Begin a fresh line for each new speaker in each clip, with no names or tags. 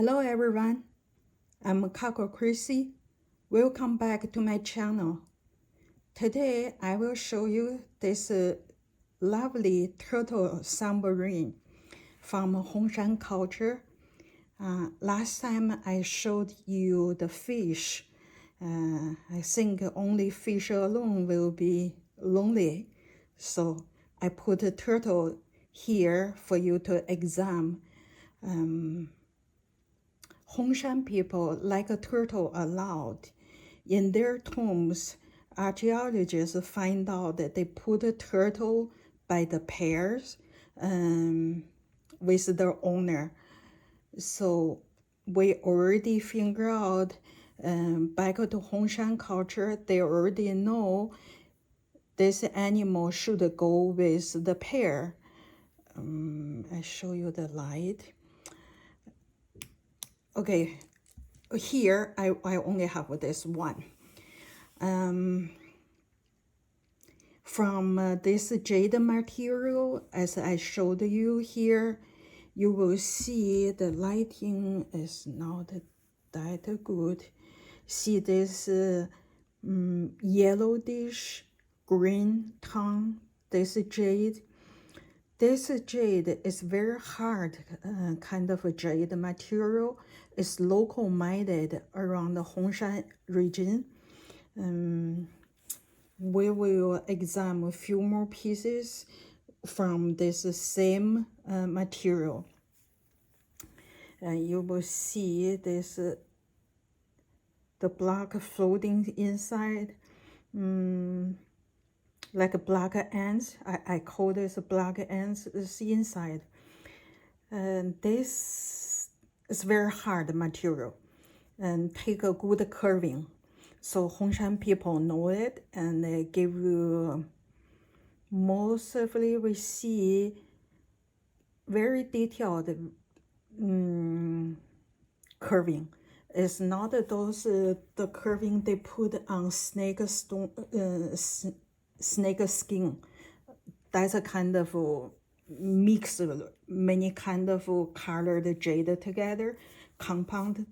Hello everyone, I'm Kako Chrissy. Welcome back to my channel. Today I will show you this lovely turtle submarine from Hongshan culture. Last time I showed you the fish. I think only fish alone will be lonely. So I put a turtle here for you to examine. Hongshan people like a turtle a lot. In their tombs, archaeologists find out that they put a turtle by the pairs with their owner. So we already figure out back to Hongshan culture, they already know this animal should go with the pair. I show you the light. Okay, here I only have this one. From this jade material, as I showed you here, you will see the lighting is not that good. See this yellowish green tone, this jade. This jade is very hard kind of a jade material. It's local mined around the Hongshan region. We will examine a few more pieces from this same material. You will see this the block floating inside. Like black ants. I call this black ants is inside. And this is very hard material and take a good curving. So Hongshan people know it, and they give you, mostly we see very detailed curving. It's not those the curving they put on snake skin. That's a kind of mix many kind of colored jade together, compound.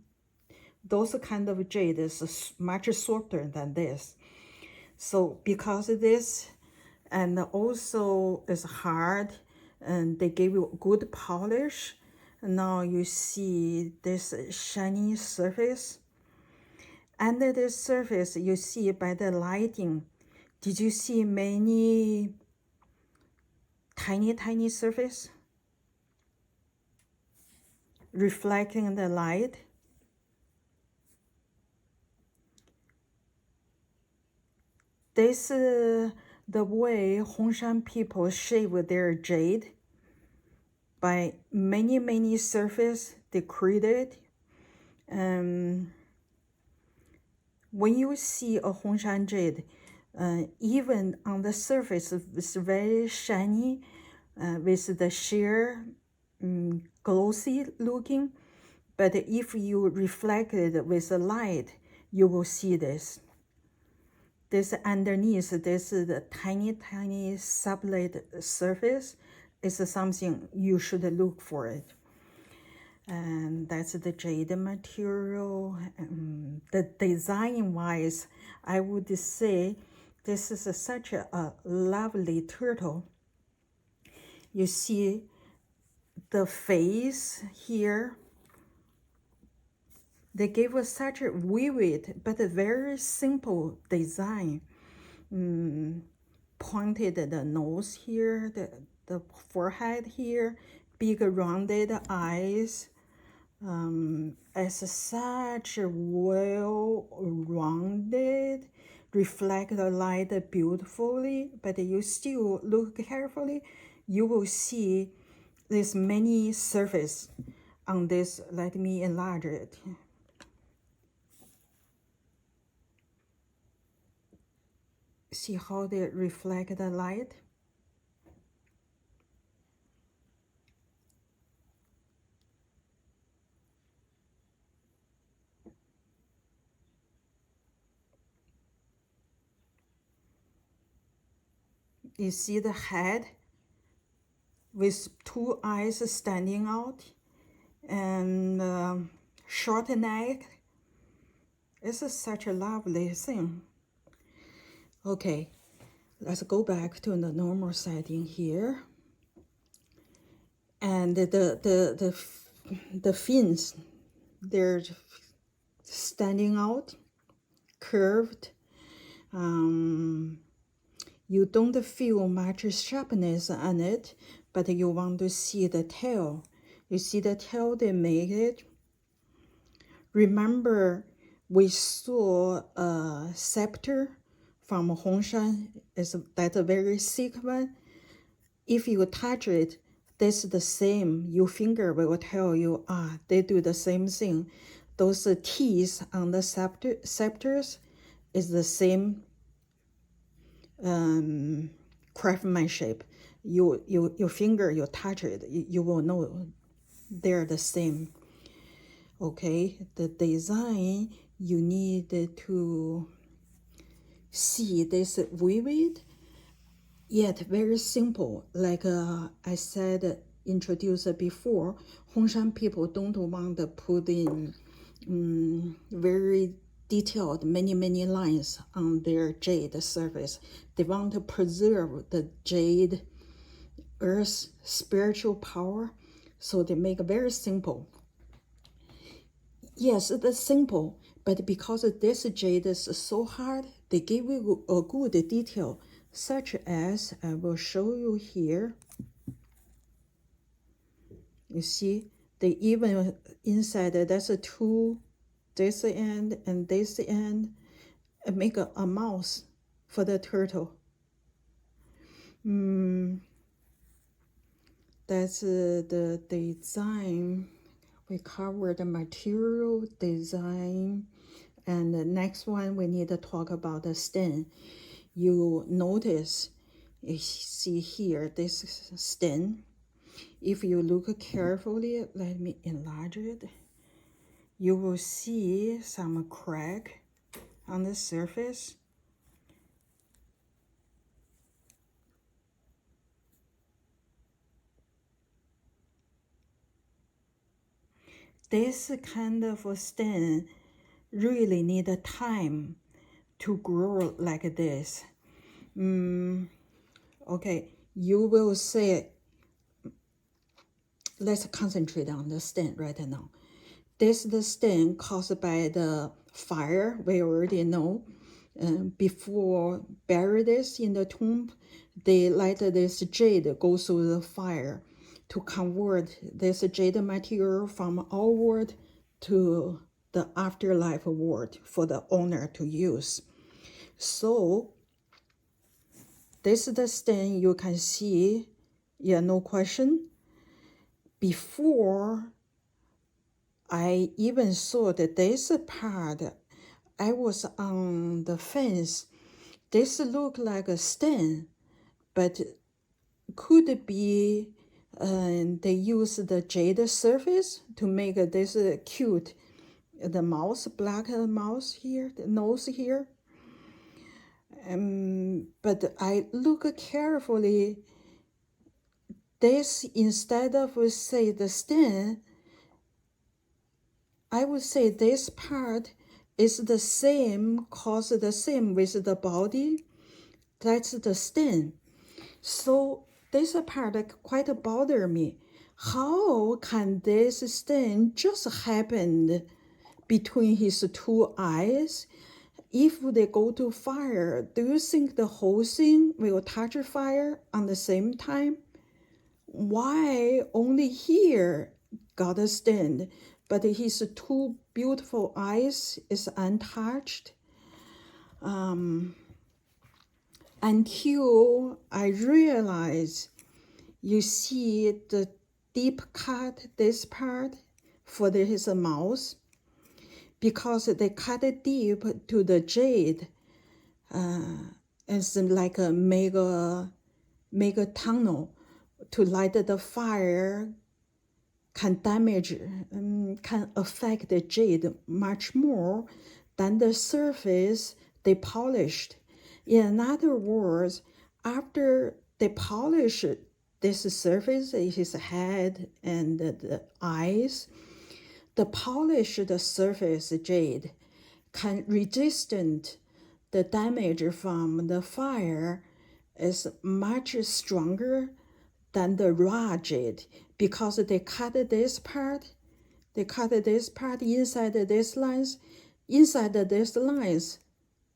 Those kind of jade is much softer than this. So because of this, and also it's hard, and they give you good polish. Now you see this shiny surface. Under this surface, you see by the lighting, did you see many tiny surface reflecting the light? This is the way Hongshan people shape their jade by many surface they created. When you see a Hongshan jade, even on the surface, it's very shiny, with the sheer glossy looking. But if you reflect it with the light, you will see this. This underneath, this is the tiny sublit surface. Is something you should look for it. And that's the jade material. The design wise, I would say this is such a lovely turtle. You see the face here. They gave us such a vivid but a very simple design. Pointed the nose here, the forehead here, big rounded eyes. As such well-rounded, reflect the light beautifully, but you still look carefully, you will see this many surface on this. Let me enlarge it. See how they reflect the light? You see the head with two eyes standing out, and short neck. This is such a lovely thing. Okay, let's go back to the normal setting here. And the fins, they're standing out, curved. You don't feel much sharpness on it, but you want to see the tail. You see the tail they make it. Remember, we saw a scepter from Hongshan. That's a very thick one. If you touch it, that's the same. Your finger will tell you, they do the same thing. Those teeth on the scepters is the same craftsmanship. Your finger, you touch it, you will know they're the same. Okay, the design, you need to see this vivid yet very simple. Like I said, introduced before, Hongshan people don't want to put in very detailed many lines on their jade surface. They want to preserve the jade earth's spiritual power, so they make it very simple. Yes, it's simple, but because this jade is so hard, they give you a good detail, such as I will show you here. You see, they even inside that's a two, this end and this end, and make a mouse for the turtle. That's the design. We covered the material design, and the next one we need to talk about the stem. You notice, you see here, this stem. If you look carefully, let me enlarge it. You will see some crack on the surface. This kind of stem really need a time to grow like this. Okay, you will say, let's concentrate on the stem right now. This is the stem caused by the fire, we already know. Before bury this in the tomb, they let this jade go through the fire to convert this jade material from our world to the afterlife world for the owner to use. So this is the stem you can see, yeah, no question. Before I even saw that this part, I was on the fence. This looked like a stem, but could it be they use the jade surface to make this cute, the mouse, black mouse here, the nose here. But I look carefully, this instead of say the stem, I would say this part is the same, cause the same with the body. That's the stem. So this part quite bother me. How can this stem just happen between his two eyes? If they go to fire, do you think the whole thing will touch fire on the same time? Why only here got a stem, but his two beautiful eyes is untouched? Until I realize, you see the deep cut this part for his mouth, because they cut it deep to the jade, it's like a mega tunnel to light the fire, can damage, can affect the jade much more than the surface they polished. In other words, after they polish this surface, his head and the eyes, the polished surface jade can resistant the damage from the fire is much stronger than the raw jade because they cut this part inside this lines. Inside this lines,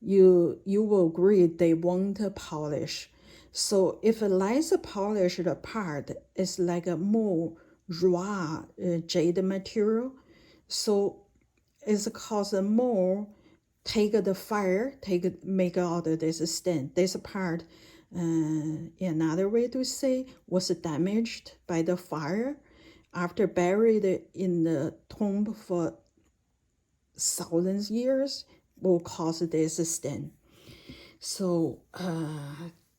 you will agree they won't polish. So if a less polished part is like a more raw jade material, so it's cause more take the fire, make out this stain. This part, another way to say, was damaged by the fire after buried in the tomb for thousands of years will cause this stain. So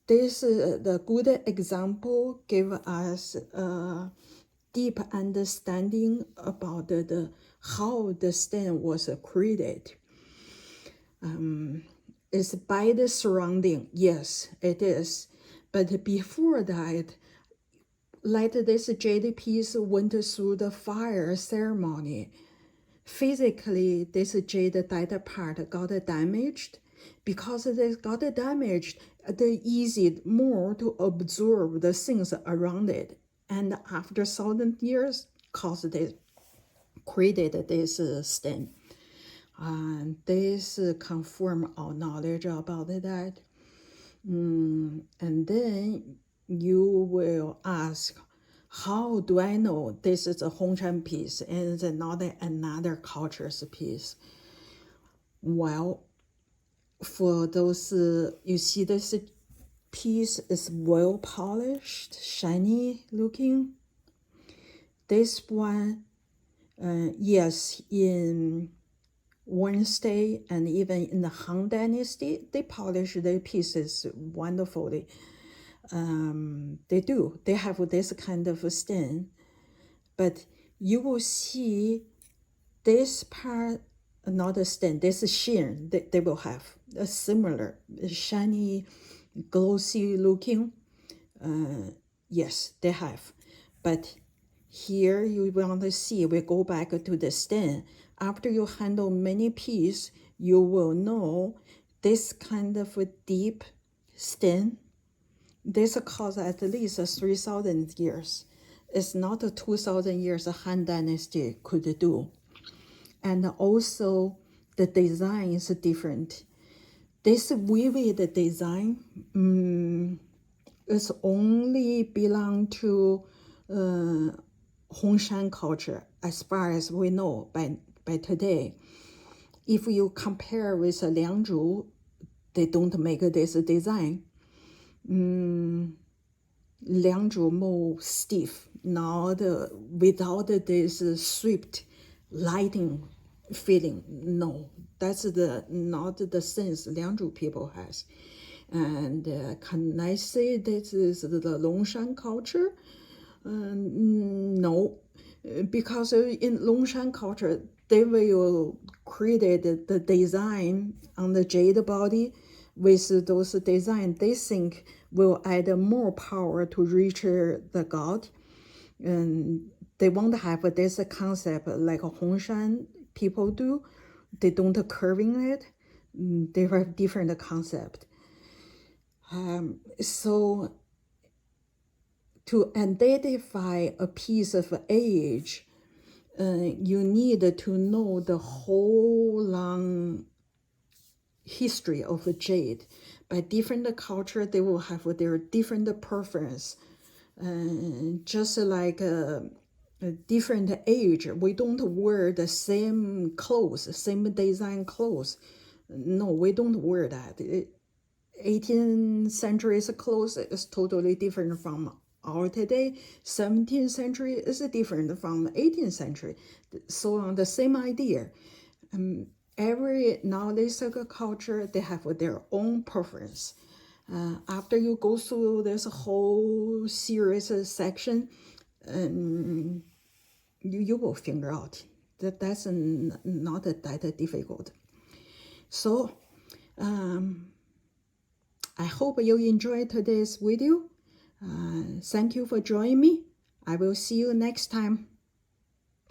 this the good example give us a deep understanding about the how the stain was created. It's by the surrounding, yes, it is. But before that, like this jade piece went through the fire ceremony. Physically, this jade dyed part got damaged. Because it got damaged, it's easy more to absorb the things around it. And after 1,000 years, created this stain. And this confirm our knowledge about that. And then you will ask, how do I know this is a Hongshan piece and it's not another culture's piece? Well, for those, you see this piece is well polished, shiny looking. This one, yes, in Wednesday and even in the Han Dynasty, they polish their pieces wonderfully. They have this kind of stain, but you will see this part, not a stain, this sheen, they will have a similar shiny, glossy looking. Yes, they have. But here you want to see, we go back to the stain. After you handle many pieces, you will know this kind of a deep stain. This caused at least 3,000 years. It's not a 2,000 years Han Dynasty could do. And also the design is different. This vivid design is only belong to Hongshan culture as far as we know by today. If you compare with Liangzhu, they don't make this design. Liangzhu more stiff, not without this swept lighting feeling. No, that's not the sense Liangzhu people has. And can I say this is the Longshan culture? No, because in Longshan culture, they will create the design on the jade body with those design they think will add more power to reach the god. And they won't have this concept like Hongshan people do. They don't curving it. They have different concept. So to identify a piece of age, you need to know the whole long history of a jade. By different culture, they will have their different preference. Just like a different age, we don't wear the same clothes, same design clothes. No, we don't wear that. 18th century's clothes is totally different from our today. 17th century is different from 18th century. So on the same idea. Every Neolithic culture, they have their own preference. After you go through this whole series section, you will figure out that that's not that difficult. So I hope you enjoyed today's video. Thank you for joining me. I will see you next time.